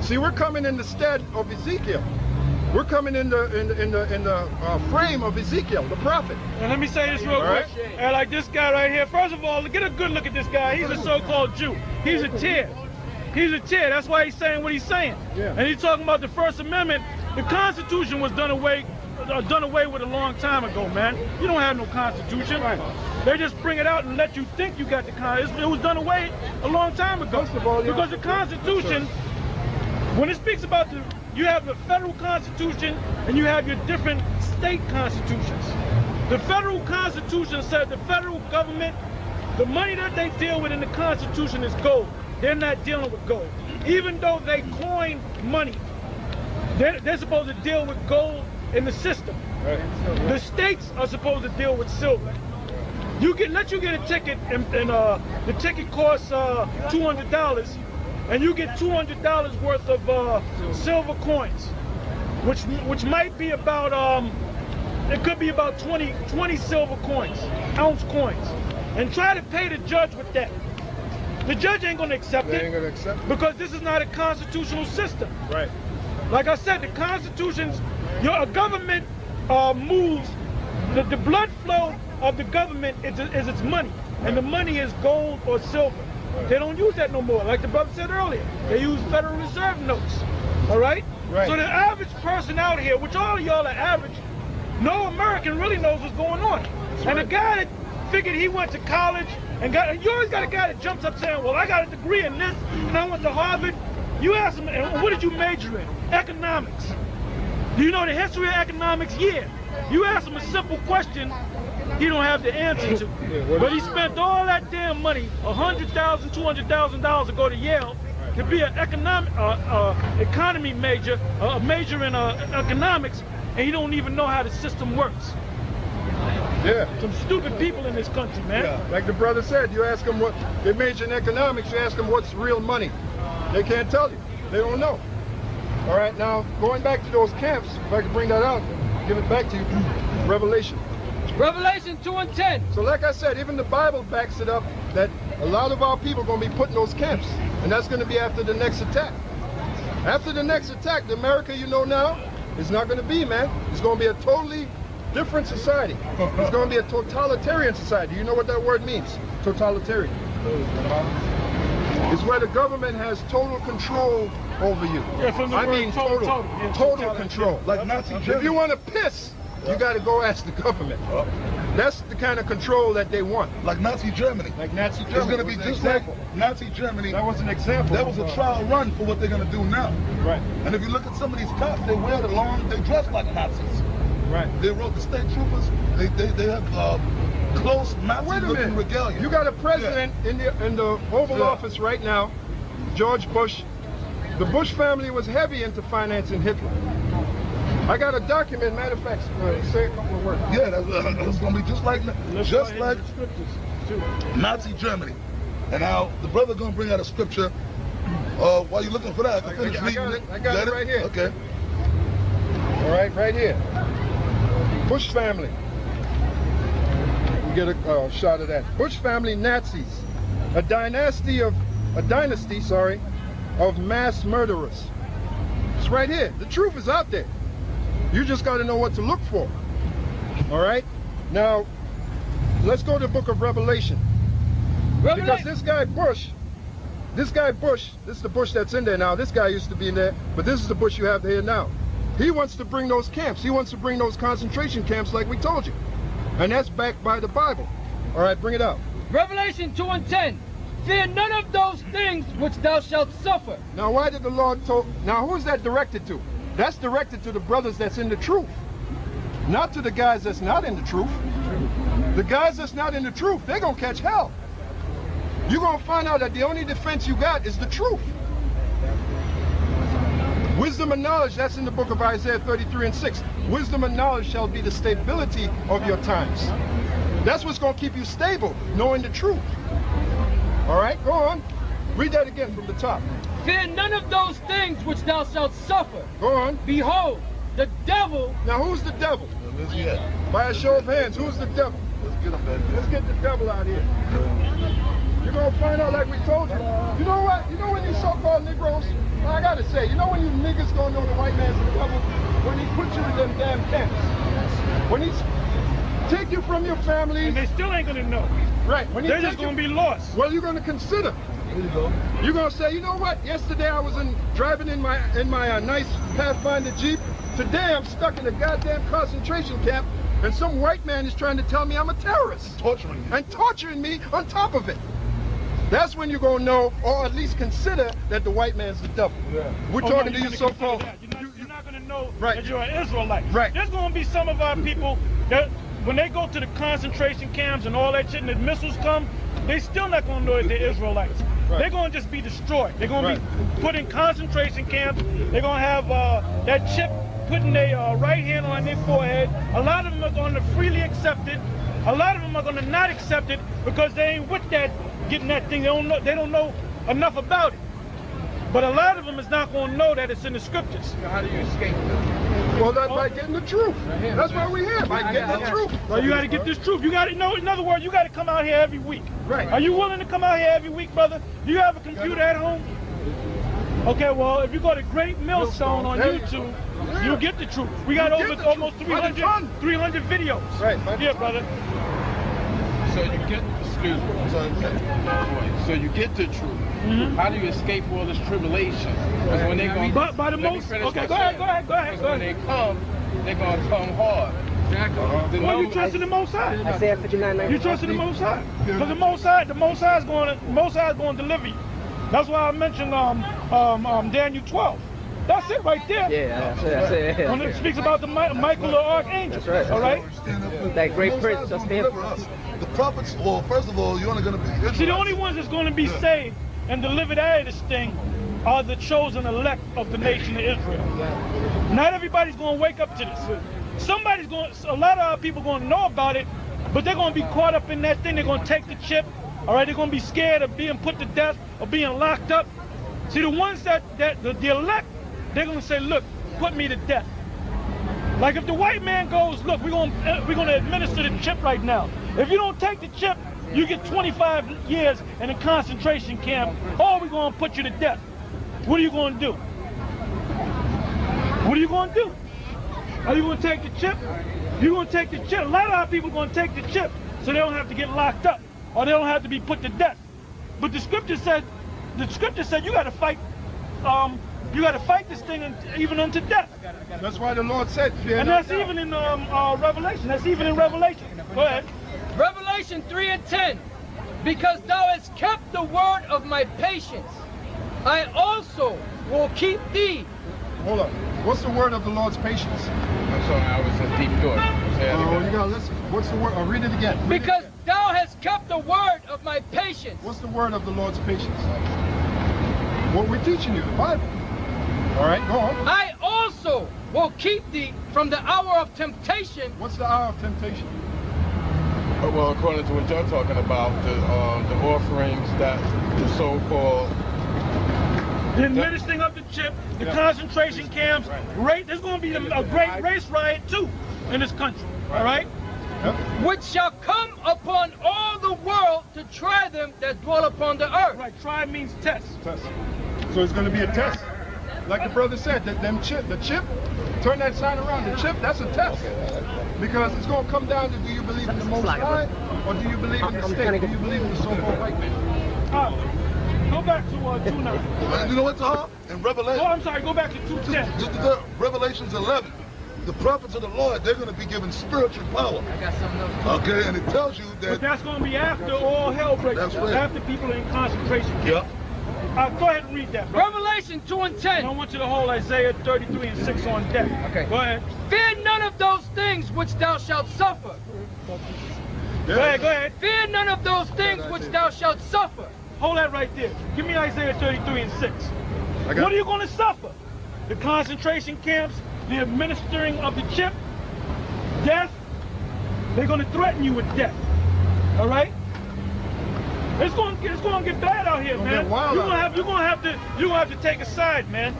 See, we're coming in the stead of Ezekiel. We're coming in the frame of Ezekiel, the prophet. And let me say this real quick. And like this guy right here, first of all, get a good look at this guy. He's a so-called Jew. He's a tear. He's a tear. That's why he's saying what he's saying. Yeah. And he's talking about the First Amendment. The Constitution was done away with a long time ago, man. You don't have no Constitution. Right. They just bring it out and let you think you got the Constitution. It was done away a long time ago. First of all, because the Constitution, when it speaks about you have the federal Constitution and you have your different state constitutions. The federal Constitution said the federal government, the money that they deal with in the Constitution is gold. They're not dealing with gold. Even though they coin money, they're supposed to deal with gold in the system. Right. The states are supposed to deal with silver. Let you get a ticket and the ticket costs $200 and you get $200 worth of silver coins, which might be about it could be about 20 silver coins, ounce coins, and try to pay the judge with that. The judge ain't gonna accept it because this is not a constitutional system. Right. Like I said, the Constitution's a government moves. The blood flow of the government is its money, and the money is gold or silver. Right. They don't use that no more. Like the brother said earlier, they use Federal Reserve notes. All right. Right. So the average person out here, which all of y'all are average, no American really knows what's going on. That's and right. The guy that figured he went to college and you always got a guy that jumps up saying, well, I got a degree in this and I went to Harvard. You ask him, what did you major in? Economics. Do you know the history of economics? Yeah. You ask him a simple question, he don't have the answer to. But he spent all that damn money, $100,000, $200,000 to go to Yale to be an economy major, a major in economics, and he don't even know how the system works. Yeah. Some stupid people in this country, man. Yeah. Like the brother said, you ask them what they major in economics, you ask them what's real money. They can't tell you. They don't know. All right, now going back to those camps, if I could bring that out, give it back to you. Revelation. Revelation 2:10. So like I said, even the Bible backs it up that a lot of our people are going to be put in those camps, and that's going to be after the next attack. After the next attack, the America you know now is not going to be, man. It's going to be a totally different society. It's going to be a totalitarian society. You know what that word means? Totalitarian. It's where the government has total control over you. Yeah, from the I mean total control. Like Nazi Germany. If you want to piss, you got to go ask the government. That's the kind of control that they want. Like Nazi Germany. Like Nazi Germany. It's going to be just like Nazi Germany. That was an example. That was a trial run for what they're going to do now. Right. And if you look at some of these cops, they wear the long, they dress like Nazis. Right. They wrote the state troopers. They have close Nazi-looking regalia. You got a president in the Oval Office right now, George Bush. The Bush family was heavy into financing Hitler. I got a document, matter of fact, say a couple of words. Yeah, that's going to be just like Nazi Germany. And now the brother going to bring out a scripture. While you're looking for that, I got it right here. Okay. All right, right here. Bush family. We get a shot of that. Bush family Nazis, a dynasty of mass murderers. It's right here. The truth is out there. You just got to know what to look for. All right. Now, let's go to the book of Revelation. Because this guy Bush, this is the Bush that's in there now. This guy used to be in there, but this is the Bush you have here now. He wants to bring those camps. He wants to bring those concentration camps like we told you. And that's backed by the Bible. All right, bring it out. Revelation 2:10. Fear none of those things which thou shalt suffer. Now why did the Lord now who's that directed to? That's directed to the brothers that's in the truth. Not to the guys that's not in the truth. The guys that's not in the truth, they're going to catch hell. You're going to find out that the only defense you got is the truth. Wisdom and knowledge, that's in the book of Isaiah 33:6. Wisdom and knowledge shall be the stability of your times. That's what's going to keep you stable, knowing the truth. All right, go on. Read that again from the top. Fear none of those things which thou shalt suffer. Go on. Behold, the devil. Now who's the devil? By a show of hands, who's the devil? Let's get the devil out here. You're going to find out like we told you. You know what? You know when these so-called Negroes, I gotta say, you know when you niggas gonna know the white man's the devil? When he puts you in them damn camps. When he's take you from your family. And they still ain't gonna know. Right. When they're just gonna be lost. Well, you're gonna consider. There you go. You're gonna say, you know what? Yesterday I was driving in my nice Pathfinder Jeep. Today I'm stuck in a goddamn concentration camp, and some white man is trying to tell me I'm a terrorist. Torturing me. And torturing me on top of it. That's when you're gonna know, or at least consider, that the white man's the devil. Yeah. We're talking to you so-called. You're not gonna know right. that you're an Israelite. Right. There's gonna be some of our people that when they go to the concentration camps and all that shit and the missiles come, they still not gonna know that they're Israelites. Right. They're gonna just be destroyed. They're gonna be put in concentration camps. They're gonna have that chip putting their right hand on their forehead. A lot of them are gonna freely accept it. A lot of them are gonna not accept it because they ain't with that, getting that thing. They don't know enough about it. But a lot of them is not gonna know that it's in the scriptures. How do you escape them? Well, that's by getting the truth. That's why we're here, by getting the truth. Well, you got to get this truth. You got to know. In other words, you got to come out here every week. Right. Are you willing to come out here every week, brother? Do you have a computer at home? Okay, well, if you go to Great Millstone on YouTube, you'll get the truth. We got almost 300 videos. Right. Yeah, brother. So you get, excuse me. So you get the truth. Mm-hmm. How do you escape all this tribulation? Because when they go, by the most. Okay, go ahead. When they come, they're gonna come hard. Exactly. Well, you trust in the Most High. Isaiah 59:19. You trust in the Most High, because the Most High is going to deliver you. That's why I mentioned Daniel 12. That's it right there. Yeah, that's it. When it speaks about the Michael the Archangel. That's right. All right. That great prince shall stand for us. The prophets, well, first of all, you're only going to be Israelites. See, the only ones that's going to be saved and delivered out of this thing are the chosen elect of the nation of Israel. Not everybody's going to wake up to this. A lot of our people going to know about it, but they're going to be caught up in that thing. They're going to take the chip. All right, they're going to be scared of being put to death or being locked up. See, the ones the elect, they're going to say, look, put me to death. Like if the white man goes, look, we're going to administer the chip right now. If you don't take the chip, you get 25 years in a concentration camp, or we're going to put you to death. What are you going to do? What are you going to do? Are you going to take the chip? You're going to take the chip. A lot of our people are going to take the chip so they don't have to get locked up or they don't have to be put to death. But the scripture said you got to fight. You got to fight this thing even unto death. That's why the Lord said, fear and not. That's even in Revelation. That's even in Revelation. Go ahead. Revelation 3:10. Because thou hast kept the word of my patience, I also will keep thee. Hold up. What's the word of the Lord's patience? I'm sorry, I was in deep thought. Oh, you gotta listen. What's the word? Read it again. Because thou hast kept the word of my patience. What's the word of the Lord's patience? What we're teaching you, the Bible. All right, go on. I also will keep thee from the hour of temptation. What's the hour of temptation? Well, according to what you're talking about, the offerings that the so-called... The administering of the chip, the concentration camps, there's going to be a great race riot too in this country, all right? Yep. Which shall come upon all the world to try them that dwell upon the earth. Right, try means test. Test. So it's going to be a test. Like the brother said, the chip, turn that sign around, the chip, that's a test. Because it's going to come down to, do you believe in the Most High, or do you believe in the state? Do you believe in the so-called white man? Go back to 2:9. You know what, Tom? In Revelation. Oh, I'm sorry. Go back to 2:10. Revelations 11. The prophets of the Lord, they're going to be given spiritual power. I got something else. Okay, and it tells you that. But that's going to be after all hell breaks. That's right. After people are in concentration camps. Yep. Go ahead and read that, bro. Revelation 2:10. I want you to hold Isaiah 33:6 on deck. Okay. Go ahead. Fear none of those things which thou shalt suffer. Go ahead. Fear none of those things which thou shalt suffer. Hold that right there. Give me Isaiah 33:6. What are you going to suffer? The concentration camps, the administering of the chip, death. They're going to threaten you with death. All right? It's going to get bad out here, man. You're going to have to take a side, man.